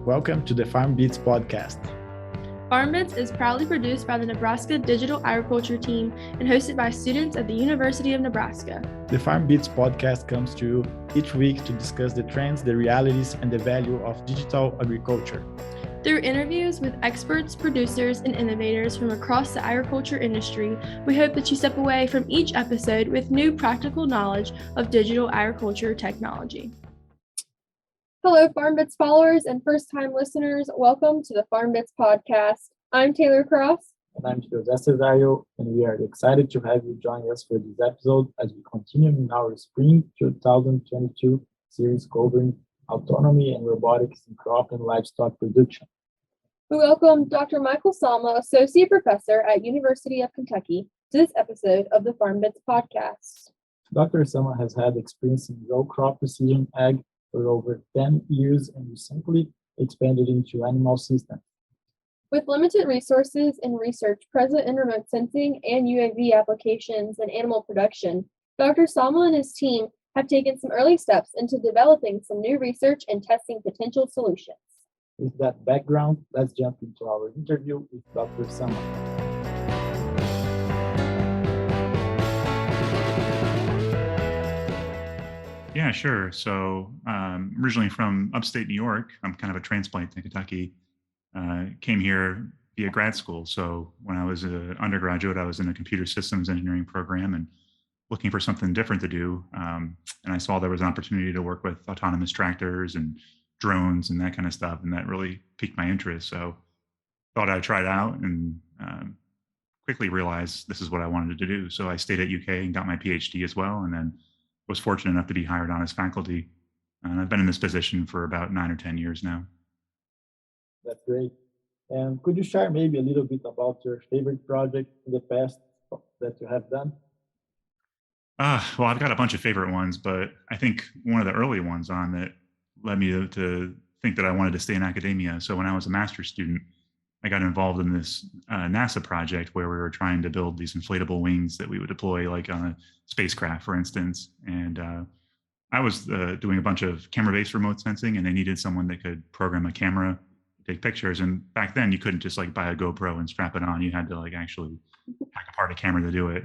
Welcome to the FarmBits podcast. FarmBits is proudly produced by the Nebraska Digital Agriculture Team and hosted by students at the University of Nebraska. The FarmBits podcast comes to you each week to discuss the trends, the realities, and the value of digital agriculture. Through interviews with experts, producers, and innovators from across the agriculture industry, we hope that you step away from each episode with new practical knowledge of digital agriculture technology. Hello, FarmBits followers and first-time listeners. Welcome to the FarmBits podcast. I'm Taylor Cross. And I'm Cesario, and we are excited to have you join us for this episode as we continue in our Spring 2022 series covering autonomy and robotics in crop and livestock production. We welcome Dr. Michael Salma, Associate Professor at University of Kentucky, to this episode of the FarmBits podcast. Dr. Salma has had experience in row crop precision ag for over 10 years and recently expanded into animal systems. With limited resources in research present in remote sensing and UAV applications in animal production, Dr. Salma and his team have taken some early steps into developing some new research and testing potential solutions. With that background, let's jump into our interview with Dr. Salma. Yeah, sure. So originally from upstate New York, I'm kind of a transplant to Kentucky. Came here via grad school. So when I was an undergraduate, I was in a computer systems engineering program and looking for something different to do. And I saw there was an opportunity to work with autonomous tractors and drones and that kind of stuff. And that really piqued my interest. So thought I'd try it out and quickly realized this is what I wanted to do. So I stayed at UK and got my PhD as well. And then was fortunate enough to be hired on as faculty. And I've been in this position for about 9 or 10 years now. That's great. And could you share maybe a little bit about your favorite project in the past that you have done? Well, I've got a bunch of favorite ones, but I think one of the early ones on that led me to think that I wanted to stay in academia. So when I was a master's student, I got involved in this NASA project where we were trying to build these inflatable wings that we would deploy like on a spacecraft, for instance. And I was doing a bunch of camera-based remote sensing, and they needed someone that could program a camera, take pictures. And back then you couldn't just like buy a GoPro and strap it on. You had to like actually hack apart a camera to do it.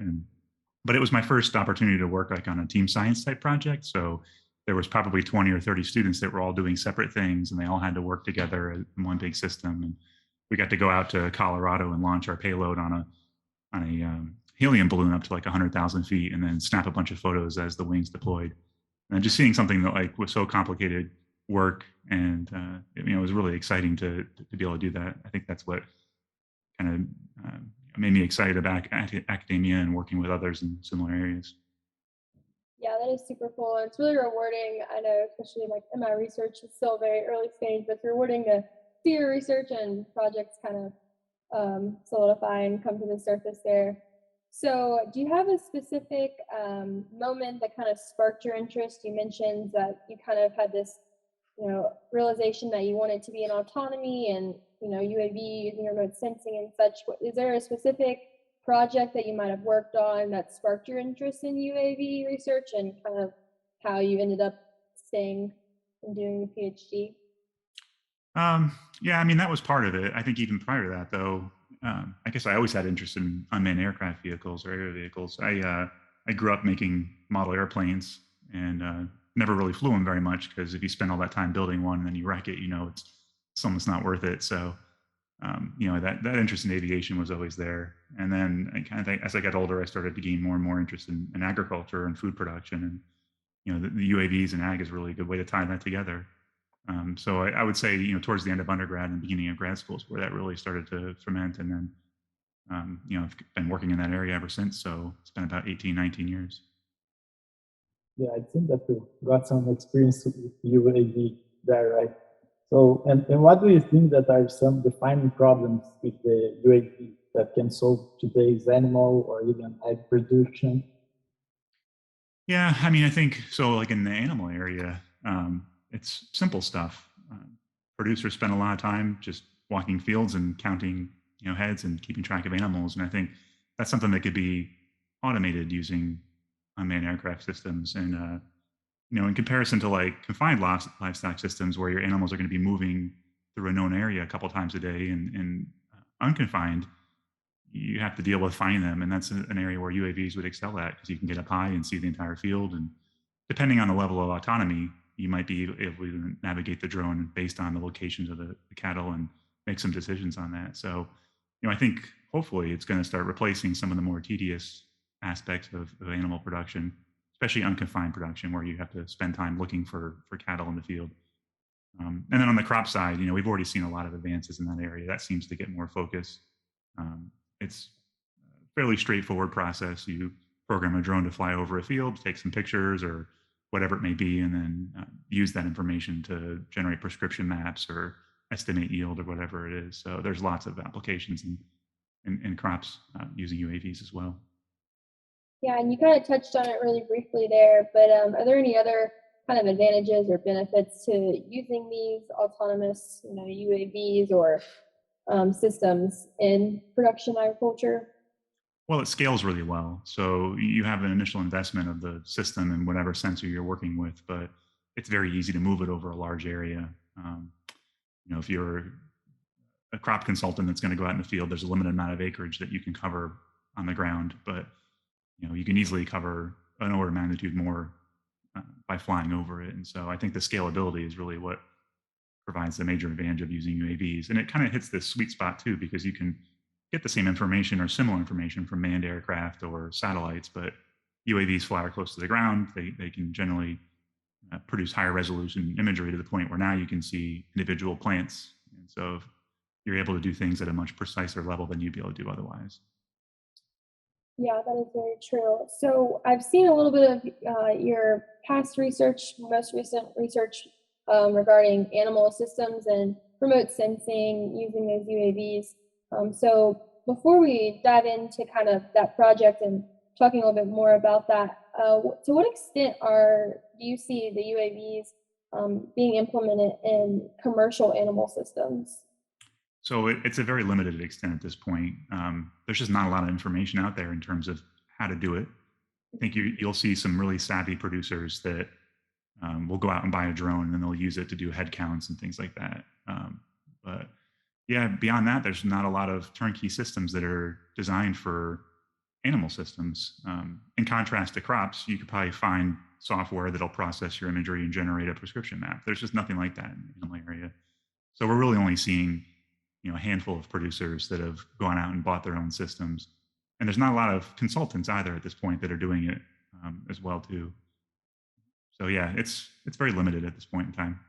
But it was my first opportunity to work like on a team science type project. So there was probably 20 or 30 students that were all doing separate things, and they all had to work together in one big system. And we got to go out to Colorado and launch our payload on a helium balloon up to like 100,000 feet, and then snap a bunch of photos as the wings deployed. And just seeing something that like was so complicated work, and it was really exciting to be able to do that. I think that's what kind of made me excited about academia and working with others in similar areas. Yeah, that is super cool. It's really rewarding. I know, especially like in my research, it's still very early stage, but it's rewarding to see your research and projects kind of solidify and come to the surface there. So do you have a specific moment that kind of sparked your interest? You mentioned that you kind of had this, realization that you wanted to be in autonomy and, UAV using remote sensing and such. Is there a specific project that you might have worked on that sparked your interest in UAV research and kind of how you ended up staying and doing the PhD? Yeah, that was part of it. I think even prior to that, though, I guess I always had interest in unmanned aircraft vehicles or aerial vehicles. I grew up making model airplanes and never really flew them very much because if you spend all that time building one and then you wreck it, it's almost not worth it. So, that interest in aviation was always there. And then I kind of think as I got older, I started to gain more and more interest in agriculture and food production. And, the UAVs and ag is really a good way to tie that together. So I would say, towards the end of undergrad and beginning of grad school is where that really started to ferment. And then, I've been working in that area ever since. So it's been about 18, 19 years. Yeah, I think that you got some experience with UAV there, right? So, and what do you think that are some defining problems with the UAV that can solve today's animal or even ag production? Yeah, I think so. Like in the animal area, it's simple stuff. Producers spend a lot of time just walking fields and counting, heads and keeping track of animals. And I think that's something that could be automated using unmanned aircraft systems. And in comparison to like confined livestock systems where your animals are going to be moving through a known area a couple times a day, and unconfined, you have to deal with finding them, and that's an area where UAVs would excel at because you can get up high and see the entire field. And depending on the level of autonomy, you might be able to navigate the drone based on the locations of the cattle and make some decisions on that. So, I think hopefully it's going to start replacing some of the more tedious aspects of animal production, especially unconfined production, where you have to spend time looking for cattle in the field. And then on the crop side, we've already seen a lot of advances in that area. That seems to get more focus. It's a fairly straightforward process. You program a drone to fly over a field, take some pictures or whatever it may be, and then use that information to generate prescription maps or estimate yield or whatever it is. So there's lots of applications in crops using UAVs as well. Yeah, and you kind of touched on it really briefly there, but are there any other kind of advantages or benefits to using these autonomous, UAVs or systems in production agriculture? Well, it scales really well. So you have an initial investment of the system and whatever sensor you're working with, but it's very easy to move it over a large area. If you're a crop consultant that's going to go out in the field, there's a limited amount of acreage that you can cover on the ground, but you can easily cover an order of magnitude more by flying over it. And so I think the scalability is really what provides the major advantage of using UAVs. And it kind of hits this sweet spot too, because you can get the same information or similar information from manned aircraft or satellites, but UAVs fly close to the ground. They can generally produce higher resolution imagery to the point where now you can see individual plants. And so you're able to do things at a much preciser level than you'd be able to do otherwise. Yeah, that is very true. So I've seen a little bit of your past research, most recent research regarding animal systems and remote sensing using those UAVs. So before we dive into kind of that project and talking a little bit more about that, to what extent do you see the UAVs being implemented in commercial animal systems? So it's a very limited extent at this point. There's just not a lot of information out there in terms of how to do it. I think you'll see some really savvy producers that will go out and buy a drone and then they'll use it to do head counts and things like that. But yeah, beyond that, there's not a lot of turnkey systems that are designed for animal systems. In contrast to crops, you could probably find software that'll process your imagery and generate a prescription map. There's just nothing like that in the animal area. So we're really only seeing a handful of producers that have gone out and bought their own systems, and there's not a lot of consultants either at this point that are doing it as well too. So yeah, it's very limited at this point in time.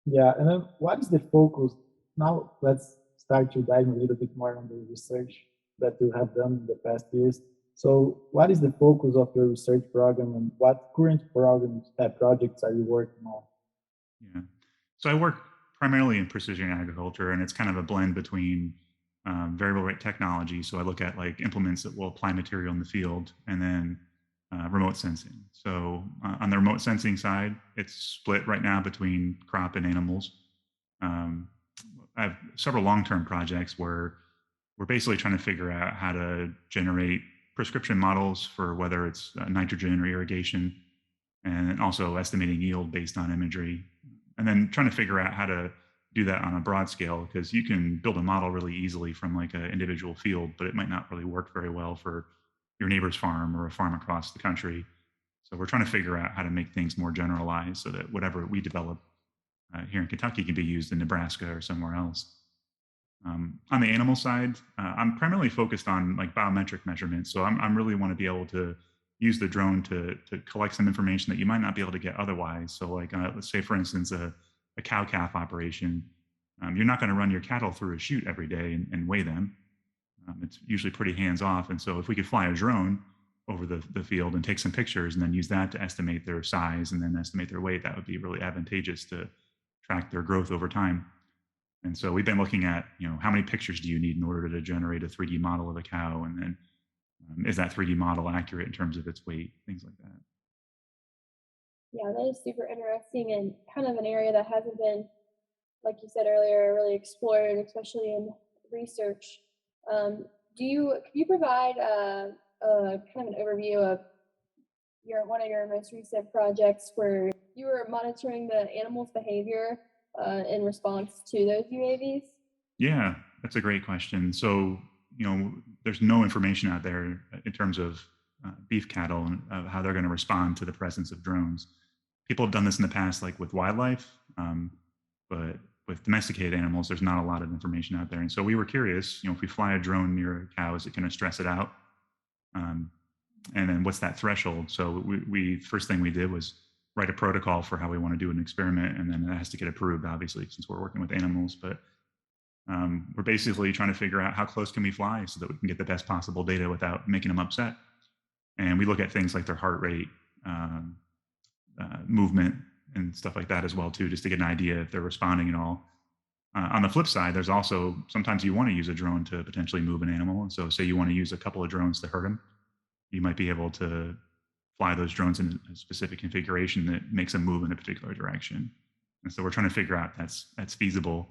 Yeah, and then what is the focus? Now let's start to dive a little bit more on the research that you have done in the past years. So what is the focus of your research program and what current projects are you working on? Yeah, so I work primarily in precision agriculture, and it's kind of a blend between variable rate technology. So I look at like implements that will apply material in the field, and then remote sensing. So on the remote sensing side, it's split right now between crop and animals. I have several long-term projects where we're basically trying to figure out how to generate prescription models for whether it's nitrogen or irrigation, and also estimating yield based on imagery, and then trying to figure out how to do that on a broad scale, because you can build a model really easily from like an individual field, but it might not really work very well for your neighbor's farm or a farm across the country. So we're trying to figure out how to make things more generalized so that whatever we develop here in Kentucky can be used in Nebraska or somewhere else. On the animal side, I'm primarily focused on like biometric measurements. So I'm really want to be able to use the drone to collect some information that you might not be able to get otherwise. So like, let's say for instance, a cow calf operation, you're not going to run your cattle through a chute every day and weigh them. It's usually pretty hands off. And so if we could fly a drone over the field and take some pictures and then use that to estimate their size and then estimate their weight, that would be really advantageous to track their growth over time. And so we've been looking at, how many pictures do you need in order to generate a 3D model of a cow? And then is that 3D model accurate in terms of its weight, things like that. Yeah, that is super interesting and kind of an area that hasn't been, like you said earlier, really explored, especially in research. Can you provide kind of an overview of one of your most recent projects where you were monitoring the animal's behavior in response to those UAVs? Yeah, that's a great question. So, there's no information out there in terms of beef cattle and how they're going to respond to the presence of drones. People have done this in the past, like with wildlife, but with domesticated animals, there's not a lot of information out there. And so we were curious, if we fly a drone near a cow, is it going to stress it out? Um, and then what's that threshold? So we first thing we did was write a protocol for how we want to do an experiment, and then it has to get approved, obviously, since we're working with animals. But we're basically trying to figure out how close can we fly so that we can get the best possible data without making them upset. And we look at things like their heart rate, movement, and stuff like that as well too, just to get an idea if they're responding at all. On the flip side, there's also sometimes you want to use a drone to potentially move an animal. And so, say you want to use a couple of drones to hurt them, you might be able to fly those drones in a specific configuration that makes them move in a particular direction. And so, we're trying to figure out if that's feasible.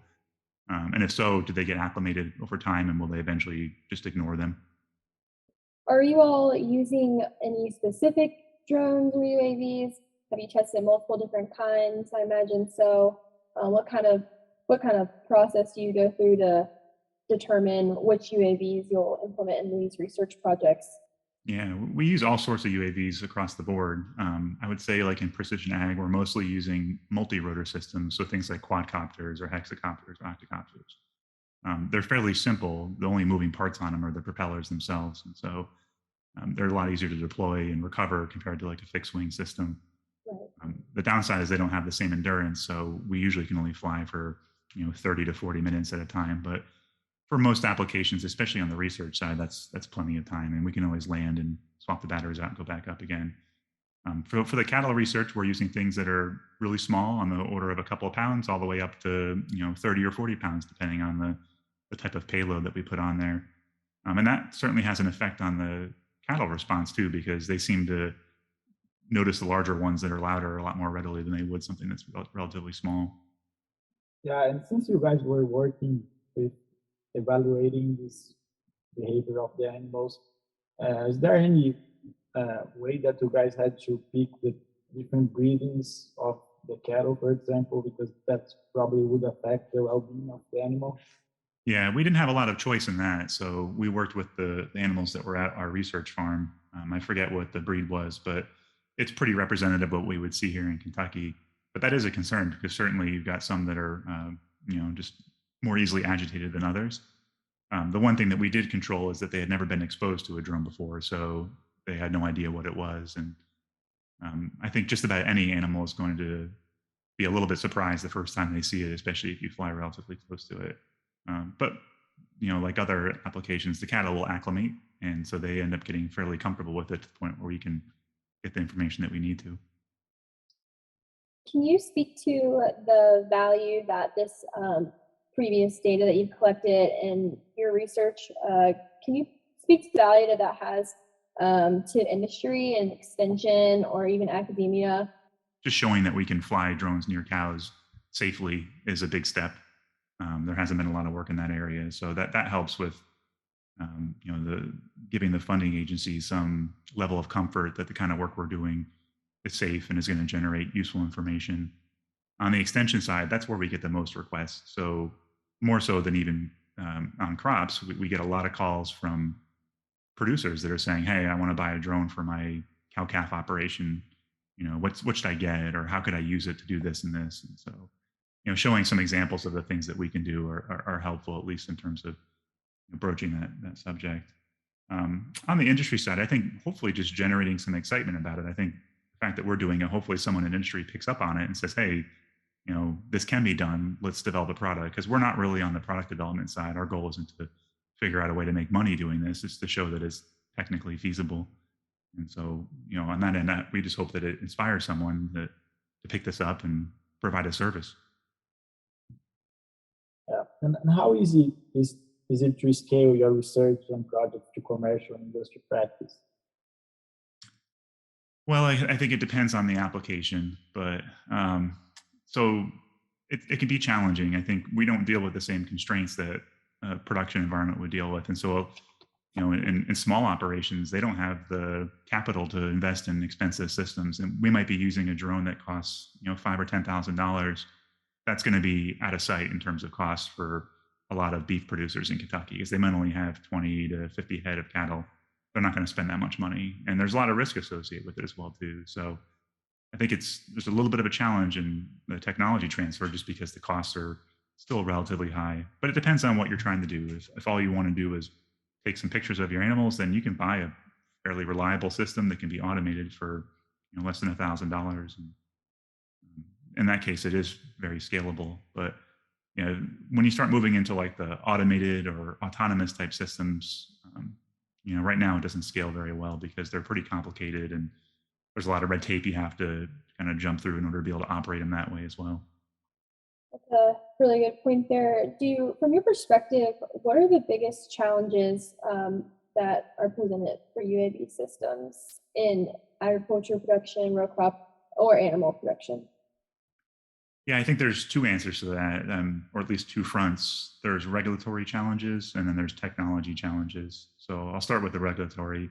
And if so, do they get acclimated over time, and will they eventually just ignore them? Are you all using any specific drones or UAVs? Have you tested multiple different kinds? I imagine so. What kind of process do you go through to determine which UAVs you'll implement in these research projects? Yeah, we use all sorts of UAVs across the board. I would say, like in precision ag, we're mostly using multi-rotor systems, so things like quadcopters or hexacopters or octocopters. They're fairly simple. The only moving parts on them are the propellers themselves, and so they're a lot easier to deploy and recover compared to like a fixed wing system. Right. The downside is they don't have the same endurance, so we usually can only fly for 30 to 40 minutes at a time. But for most applications, especially on the research side, that's plenty of time, and we can always land and swap the batteries out and go back up again. For the cattle research, we're using things that are really small, on the order of a couple of pounds, all the way up to 30 or 40 pounds, depending on the type of payload that we put on there. And that certainly has an effect on the cattle response too, because they seem to notice the larger ones that are louder a lot more readily than they would something that's relatively small. Yeah, and since you guys were working with evaluating this behavior of the animals, is there any way that you guys had to pick the different breedings of the cattle, for example, because that probably would affect the well-being of the animal? Yeah, we didn't have a lot of choice in that. So we worked with the animals that were at our research farm. I forget what the breed was, but it's pretty representative of what we would see here in Kentucky. But that is a concern, because certainly you've got some that are, just more easily agitated than others. The one thing that we did control is that they had never been exposed to a drone before, so they had no idea what it was. And I think just about any animal is going to be a little bit surprised the first time they see it, especially if you fly relatively close to it. But like other applications, the cattle will acclimate, and so they end up getting fairly comfortable with it to the point where we can get the information that we need to. Can you speak to the value that this previous data that you've collected in your research, can you speak to the value that that has to industry and extension or even academia? Just showing that we can fly drones near cows safely is a big step. There hasn't been a lot of work in that area, so that helps with the giving the funding agencies some level of comfort that the kind of work we're doing is safe and is going to generate useful information. On the extension side, that's where we get the most requests. So more so than even on crops, we get a lot of calls from producers that are saying, "Hey, I want to buy a drone for my cow calf operation. What should I get, or how could I use it to do this and this?" And so, showing some examples of the things that we can do are helpful, at least in terms of broaching that subject. On the industry side, I think hopefully just generating some excitement about it. I think the fact that we're doing it, hopefully someone in industry picks up on it and says, "Hey, this can be done. Let's develop a product." Because we're not really on the product development side. Our goal isn't to figure out a way to make money doing this. It's to show that it's technically feasible. And so, on that end, we just hope that it inspires someone to pick this up and provide a service. Yeah. And how easy is it to scale your research and projects to commercial and industry practice? Well, I think it depends on the application, but so it can be challenging. I think we don't deal with the same constraints that a production environment would deal with, and so in small operations, they don't have the capital to invest in expensive systems, and we might be using a drone that costs $5,000 or $10,000, that's going to be out of sight in terms of cost for a lot of beef producers in Kentucky, because they might only have 20 to 50 head of cattle. They're not going to spend that much money, and there's a lot of risk associated with it as well too. So I think there's a little bit of a challenge in the technology transfer, just because the costs are still relatively high. But it depends on what you're trying to do. If all you want to do is take some pictures of your animals, then you can buy a fairly reliable system that can be automated for less than $1,000. And in that case, it is very scalable. But when you start moving into like the automated or autonomous type systems, right now it doesn't scale very well because they're pretty complicated, and there's a lot of red tape you have to kind of jump through in order to be able to operate them that way as well. That's a really good point there. From your perspective, what are the biggest challenges that are presented for UAV systems in agriculture production, row crop, or animal production? Yeah, I think there's two answers to that, or at least two fronts. There's regulatory challenges, and then there's technology challenges. So I'll start with the regulatory.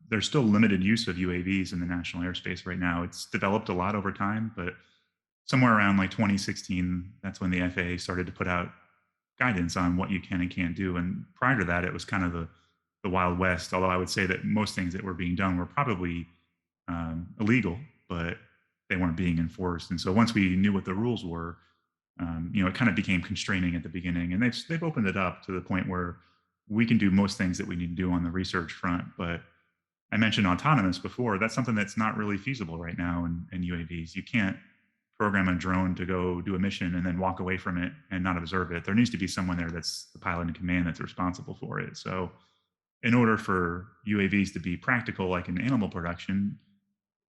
There's still limited use of UAVs in the national airspace right now. It's developed a lot over time, but somewhere around like 2016, that's when the FAA started to put out guidance on what you can and can't do. And prior to that, it was kind of the Wild West, although I would say that most things that were being done were probably illegal, but they weren't being enforced. And so once we knew what the rules were, it kind of became constraining at the beginning. And they've opened it up to the point where we can do most things that we need to do on the research front. But I mentioned autonomous before. That's something that's not really feasible right now in UAVs. You can't program a drone to go do a mission and then walk away from it and not observe it. There needs to be someone there that's the pilot in command that's responsible for it. So in order for UAVs to be practical, like in animal production,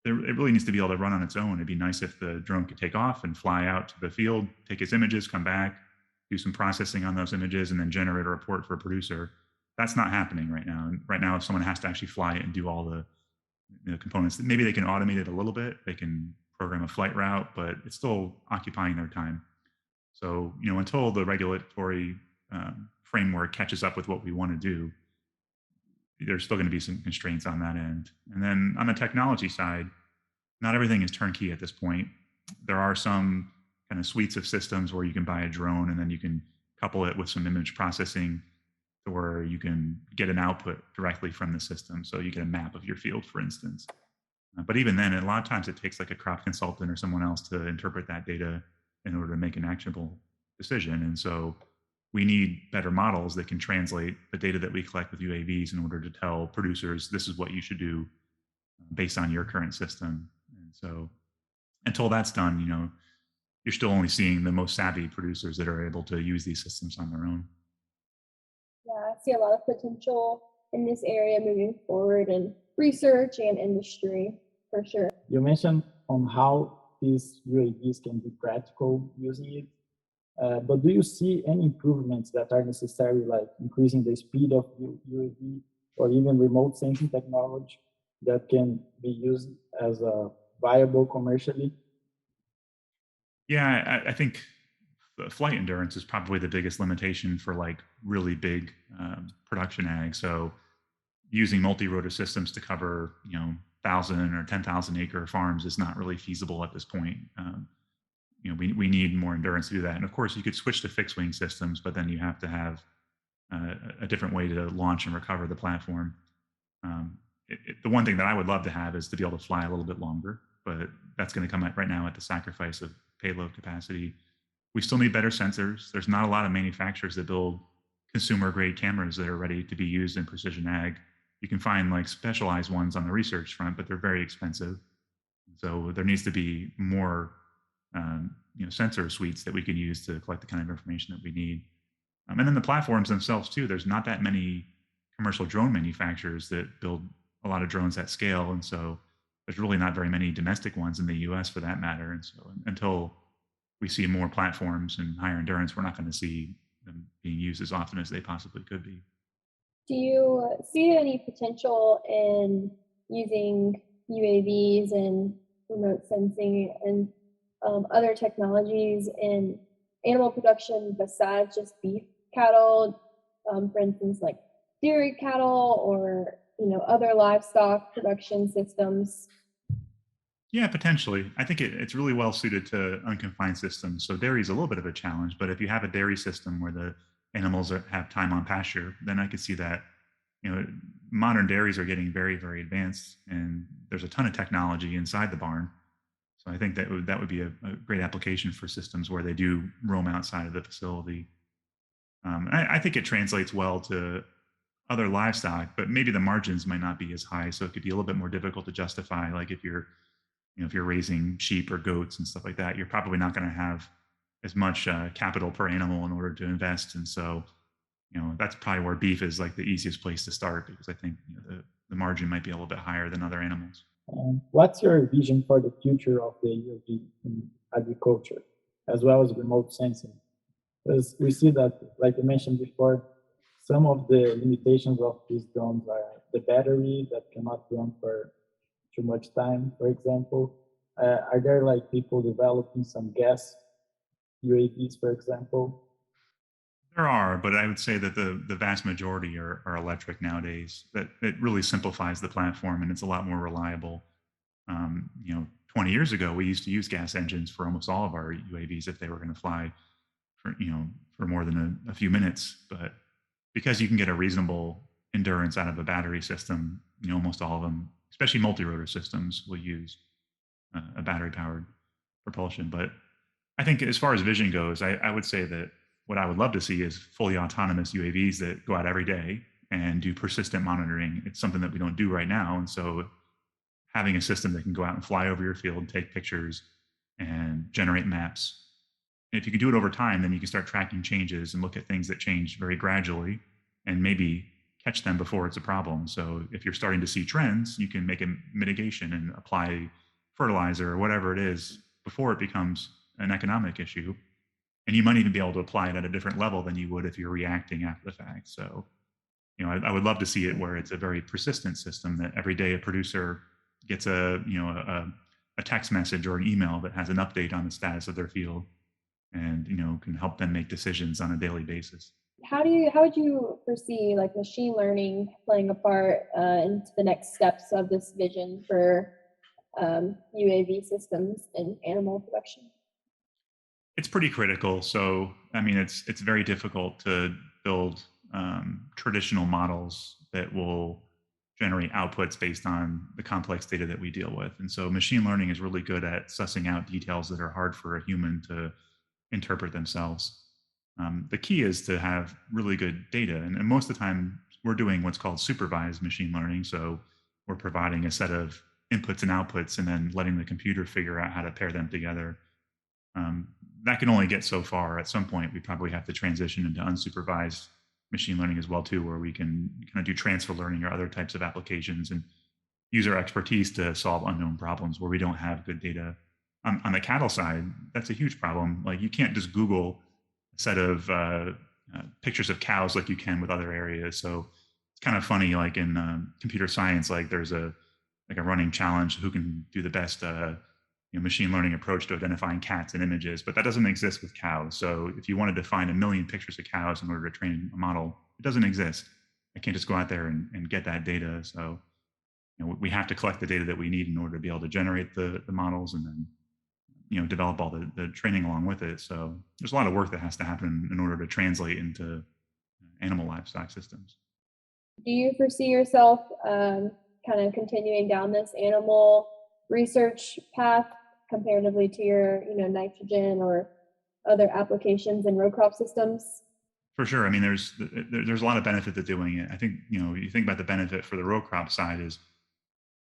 it really needs to be able to run on its own. It'd be nice if the drone could take off and fly out to the field, take its images, come back, do some processing on those images, and then generate a report for a producer. That's not happening right now. And right now, someone has to actually fly it and do all the components. Maybe they can automate it a little bit. They can program a flight route, but it's still occupying their time. So, until the regulatory framework catches up with what we want to do, there's still going to be some constraints on that end. And then on the technology side, not everything is turnkey at this point. There are some kind of suites of systems where you can buy a drone and then you can couple it with some image processing to where you can get an output directly from the system. So you get a map of your field, for instance. But even then, a lot of times it takes like a crop consultant or someone else to interpret that data in order to make an actionable decision. And so we need better models that can translate the data that we collect with UAVs in order to tell producers, this is what you should do based on your current system. And so until that's done, you're still only seeing the most savvy producers that are able to use these systems on their own. Yeah, I see a lot of potential in this area moving forward in research and industry, for sure. You mentioned on how these UAVs can be practical using it. But do you see any improvements that are necessary, like increasing the speed of UAV or even remote sensing technology that can be used as a viable commercially? Yeah, I think the flight endurance is probably the biggest limitation for like really big production ag. So using multi-rotor systems to cover 1,000 or 10,000 acre farms is not really feasible at this point. We need more endurance to do that. And of course, you could switch to fixed wing systems, but then you have to have a different way to launch and recover the platform. The one thing that I would love to have is to be able to fly a little bit longer, but that's going to come right now at the sacrifice of payload capacity. We still need better sensors. There's not a lot of manufacturers that build consumer grade cameras that are ready to be used in precision ag. You can find like specialized ones on the research front, but they're very expensive. So there needs to be more sensor suites that we can use to collect the kind of information that we need. And then the platforms themselves too, there's not that many commercial drone manufacturers that build a lot of drones at scale. And so there's really not very many domestic ones in the US for that matter. And so until we see more platforms and higher endurance, we're not going to see them being used as often as they possibly could be. Do you see any potential in using UAVs and remote sensing and other technologies in animal production besides just beef cattle, for instance, like dairy cattle or other livestock production systems? Yeah, potentially. I think it's really well suited to unconfined systems. So dairy is a little bit of a challenge, but if you have a dairy system where the animals have time on pasture, then I could see that. You know, modern dairies are getting very, very advanced, and there's a ton of technology inside the barn. So I think that would be a great application for systems where they do roam outside of the facility. I think it translates well to other livestock, but maybe the margins might not be as high. So it could be a little bit more difficult to justify. Like if you're, if you're raising sheep or goats and stuff like that, you're probably not going to have as much capital per animal in order to invest. And so, that's probably where beef is like the easiest place to start, because I think the margin might be a little bit higher than other animals. What's your vision for the future of the UAV in agriculture, as well as remote sensing? Because we see that, like I mentioned before, some of the limitations of these drones are the battery that cannot run for too much time, for example. Are there like people developing some gas UAVs, for example? There are, but I would say that the vast majority are electric nowadays. That it really simplifies the platform, and it's a lot more reliable. 20 years ago, we used to use gas engines for almost all of our UAVs if they were going to fly for for more than a few minutes. But because you can get a reasonable endurance out of a battery system, almost all of them, especially multi-rotor systems, will use a battery powered propulsion. But I think as far as vision goes, I would say that what I would love to see is fully autonomous UAVs that go out every day and do persistent monitoring. It's something that we don't do right now. And so having a system that can go out and fly over your field, take pictures, and generate maps. And if you can do it over time, then you can start tracking changes and look at things that change very gradually and maybe catch them before it's a problem. So if you're starting to see trends, you can make a mitigation and apply fertilizer or whatever it is before it becomes an economic issue. And you might even be able to apply it at a different level than you would if you're reacting after the fact. So, I would love to see it where it's a very persistent system that every day a producer gets a text message or an email that has an update on the status of their field, and can help them make decisions on a daily basis. How would you foresee like machine learning playing a part into the next steps of this vision for UAV systems in animal production? It's pretty critical. So, I mean, it's very difficult to build traditional models that will generate outputs based on the complex data that we deal with. And so, machine learning is really good at sussing out details that are hard for a human to interpret themselves. The key is to have really good data, and most of the time, we're doing what's called supervised machine learning. So, we're providing a set of inputs and outputs, and then letting the computer figure out how to pair them together. That can only get so far. At some point, we probably have to transition into unsupervised machine learning as well too, where we can kind of do transfer learning or other types of applications and use our expertise to solve unknown problems where we don't have good data. On the cattle side, that's a huge problem. Like you can't just Google a set of pictures of cows like you can with other areas. So it's kind of funny, like in computer science, like there's a running challenge who can do the best machine learning approach to identifying cats in images, but that doesn't exist with cows. So if you wanted to find 1,000,000 pictures of cows in order to train a model, it doesn't exist. I can't just go out there and get that data. So we have to collect the data that we need in order to be able to generate the models, and then develop all the training along with it. So there's a lot of work that has to happen in order to translate into animal livestock systems. Do you foresee yourself kind of continuing down this animal research path comparatively to your, nitrogen or other applications in row crop systems? For sure. I mean, there's a lot of benefit to doing it. I think you think about the benefit for the row crop side is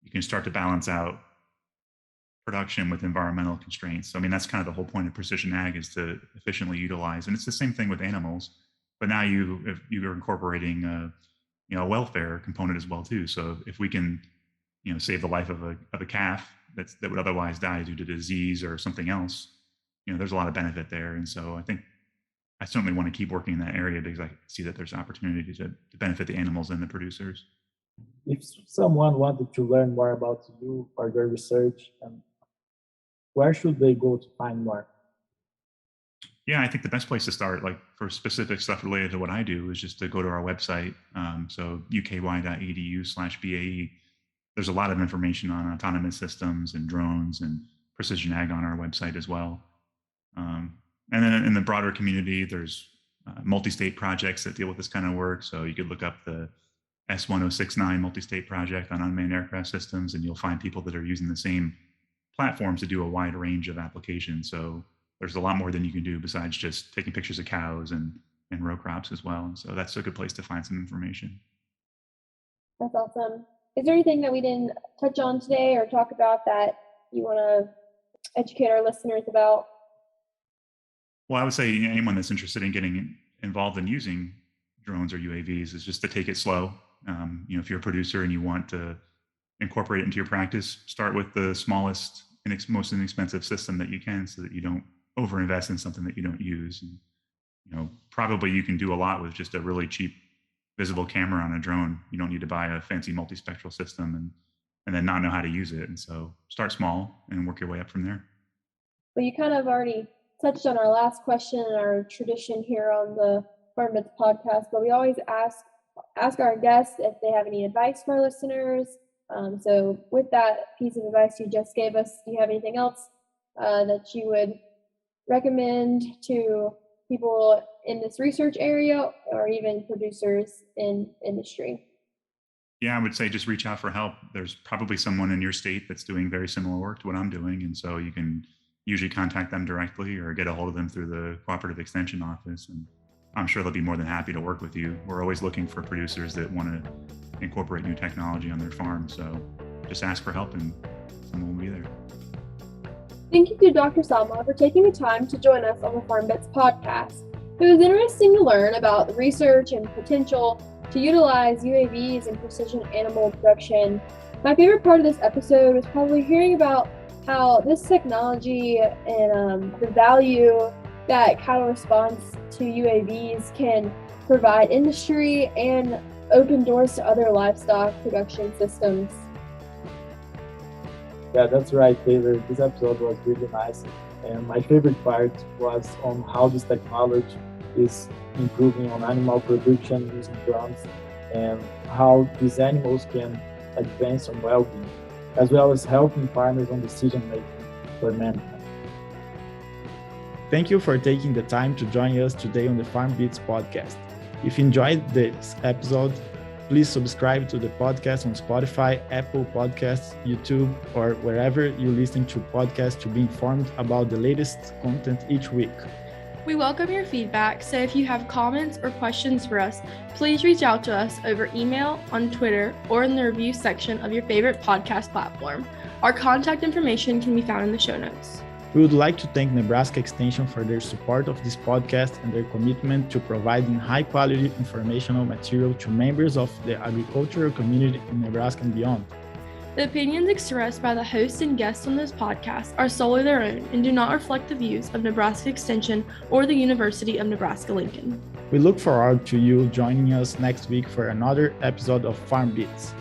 you can start to balance out production with environmental constraints. So, I mean, that's kind of the whole point of precision ag, is to efficiently utilize. And it's the same thing with animals, but now you're incorporating a welfare component as well too. So if we can save the life of a calf that would otherwise die due to disease or something else, there's a lot of benefit there. And so I certainly want to keep working in that area because I see that there's opportunity to benefit the animals and the producers. If someone wanted to learn more about you or your research, where should they go to find more? Yeah, I think the best place to start, like for specific stuff related to what I do, is just to go to our website. So uky.edu/BAE. there's a lot of information on autonomous systems and drones and precision ag on our website as well. And then in the broader community, there's multi-state projects that deal with this kind of work. So you could look up the S1069 multi-state project on unmanned aircraft systems, and you'll find people that are using the same platforms to do a wide range of applications. So there's a lot more than you can do besides just taking pictures of cows and row crops as well. And so that's a good place to find some information. That's awesome. Is there anything that we didn't touch on today or talk about that you want to educate our listeners about? Well, I would say anyone that's interested in getting involved in using drones or UAVs is just to take it slow. If you're a producer and you want to incorporate it into your practice, start with the smallest and most inexpensive system that you can, so that you don't overinvest in something that you don't use. And, probably you can do a lot with just a really cheap visible camera on a drone. You don't need to buy a fancy multispectral system and then not know how to use it. And so start small and work your way up from there. Well, you kind of already touched on our last question and our tradition here on the FarmBits podcast, but we always ask our guests if they have any advice for our listeners. So with that piece of advice you just gave us, do you have anything else that you would recommend to people in this research area or even producers in industry? Yeah, I would say just reach out for help. There's probably someone in your state that's doing very similar work to what I'm doing. And so you can usually contact them directly or get a hold of them through the Cooperative Extension Office. And I'm sure they'll be more than happy to work with you. We're always looking for producers that want to incorporate new technology on their farm. So just ask for help and someone will be there. Thank you to Dr. Salma for taking the time to join us on the FarmBits podcast. It was interesting to learn about the research and potential to utilize UAVs in precision animal production. My favorite part of this episode was probably hearing about how this technology and the value that cattle response to UAVs can provide industry and open doors to other livestock production systems. Yeah, that's right, Taylor. This episode was really nice. And my favorite part was on how this technology is improving on animal production using drones and how these animals can advance on well-being, as well as helping farmers on decision-making for management. Thank you for taking the time to join us today on the FarmBits podcast. If you enjoyed this episode, please subscribe to the podcast on Spotify, Apple Podcasts, YouTube, or wherever you listen to podcasts to be informed about the latest content each week. We welcome your feedback, so if you have comments or questions for us, please reach out to us over email, on Twitter, or in the review section of your favorite podcast platform. Our contact information can be found in the show notes. We would like to thank Nebraska Extension for their support of this podcast and their commitment to providing high-quality informational material to members of the agricultural community in Nebraska and beyond. The opinions expressed by the hosts and guests on this podcast are solely their own and do not reflect the views of Nebraska Extension or the University of Nebraska-Lincoln. We look forward to you joining us next week for another episode of FarmBits.